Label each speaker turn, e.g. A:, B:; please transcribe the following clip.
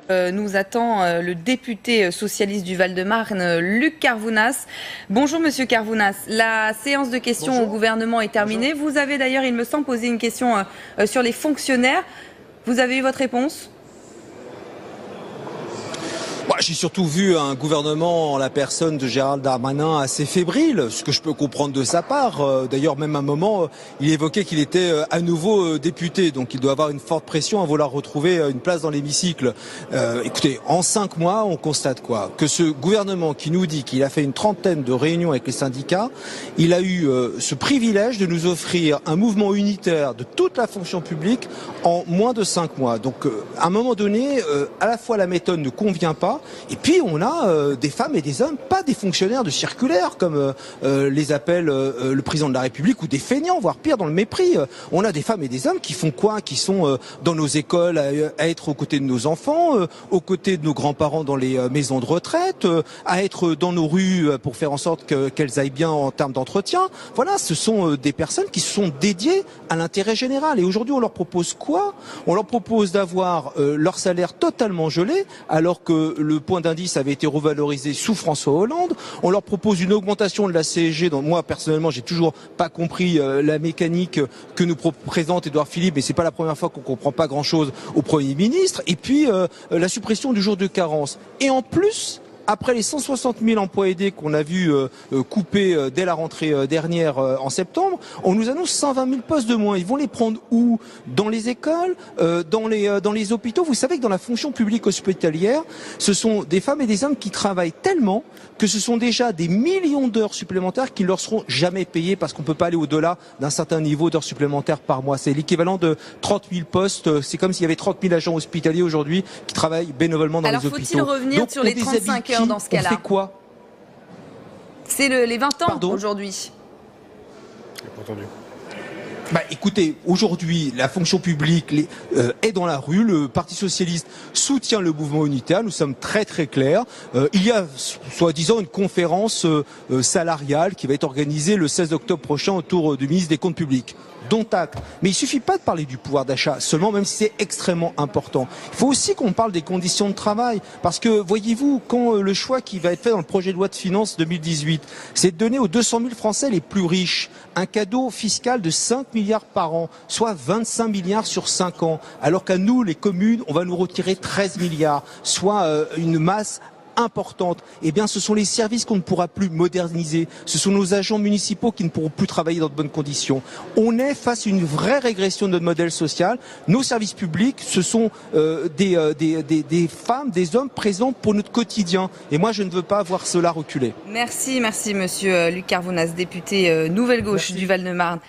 A: Nous attend le député socialiste du Val-de-Marne, Luc Carvounas. Bonjour Monsieur Carvounas, la séance de questions au gouvernement est terminée. Bonjour. Vous avez d'ailleurs, il me semble, posé une question sur les fonctionnaires. Vous avez eu votre réponse ?
B: J'ai surtout vu un gouvernement en la personne de Gérald Darmanin assez fébrile, ce que je peux comprendre de sa part. D'ailleurs, même à un moment, il évoquait qu'il était à nouveau député, donc il doit avoir une forte pression à vouloir retrouver une place dans l'hémicycle. Écoutez, en 5 mois, on constate quoi ? Que ce gouvernement qui nous dit qu'il a fait une trentaine de réunions avec les syndicats, il a eu ce privilège de nous offrir un mouvement unitaire de toute la fonction publique en moins de 5 mois. Donc, à un moment donné, à la fois la méthode ne convient pas, et puis on a des femmes et des hommes, pas des fonctionnaires de circulaire comme les appelle le président de la République, ou des feignants, voire pire, dans le mépris. On a des femmes et des hommes qui font quoi ? Qui sont dans nos écoles à être aux côtés de nos enfants, aux côtés de nos grands-parents dans les maisons de retraite, à être dans nos rues pour faire en sorte qu'elles aillent bien en termes d'entretien. Voilà, ce sont des personnes qui se sont dédiées à l'intérêt général. Et aujourd'hui, on leur propose quoi ? On leur propose d'avoir leur salaire totalement gelé, alors que le point d'indice avait été revalorisé sous François Hollande. On leur propose une augmentation de la CSG dont moi, personnellement, j'ai toujours pas compris la mécanique que nous présente Édouard Philippe, mais c'est pas la première fois qu'on comprend pas grand-chose au Premier ministre. Et puis, la suppression du jour de carence. Et en plus, après les 160 000 emplois aidés qu'on a vu couper dès la rentrée dernière en septembre, on nous annonce 120 000 postes de moins. Ils vont les prendre où ? Dans les écoles, dans les hôpitaux. Vous savez que dans la fonction publique hospitalière, ce sont des femmes et des hommes qui travaillent tellement que ce sont déjà des millions d'heures supplémentaires qui ne leur seront jamais payées parce qu'on ne peut pas aller au-delà d'un certain niveau d'heures supplémentaires par mois. C'est l'équivalent de 30 000 postes. C'est comme s'il y avait 30 000 agents hospitaliers aujourd'hui qui travaillent bénévolement dans les hôpitaux.
A: Alors faut-il revenir
B: donc,
A: sur les 35 heures dans ce cas-là ?
B: On fait quoi ?
A: C'est les 20 ans aujourd'hui.
C: J'ai pas entendu.
B: Écoutez, aujourd'hui, la fonction publique est dans la rue. Le Parti socialiste soutient le mouvement unitaire. Nous sommes très très clairs. Il y a, soi-disant, une conférence salariale qui va être organisée le 16 octobre prochain autour du ministre des Comptes publics. Dont acte. Mais il suffit pas de parler du pouvoir d'achat seulement, même si c'est extrêmement important. Il faut aussi qu'on parle des conditions de travail. Parce que, voyez-vous, quand le choix qui va être fait dans le projet de loi de finances 2018, c'est de donner aux 200 000 Français les plus riches un cadeau fiscal de 5 milliards par an, soit 25 milliards sur 5 ans. Alors qu'à nous, les communes, on va nous retirer 13 milliards, soit une masse importante. Eh bien, ce sont les services qu'on ne pourra plus moderniser. Ce sont nos agents municipaux qui ne pourront plus travailler dans de bonnes conditions. On est face à une vraie régression de notre modèle social. Nos services publics, ce sont des femmes, des hommes présents pour notre quotidien. Et moi, je ne veux pas voir cela reculer.
A: Merci Monsieur Luc Carvounas, député Nouvelle Gauche du Val-de-Marne.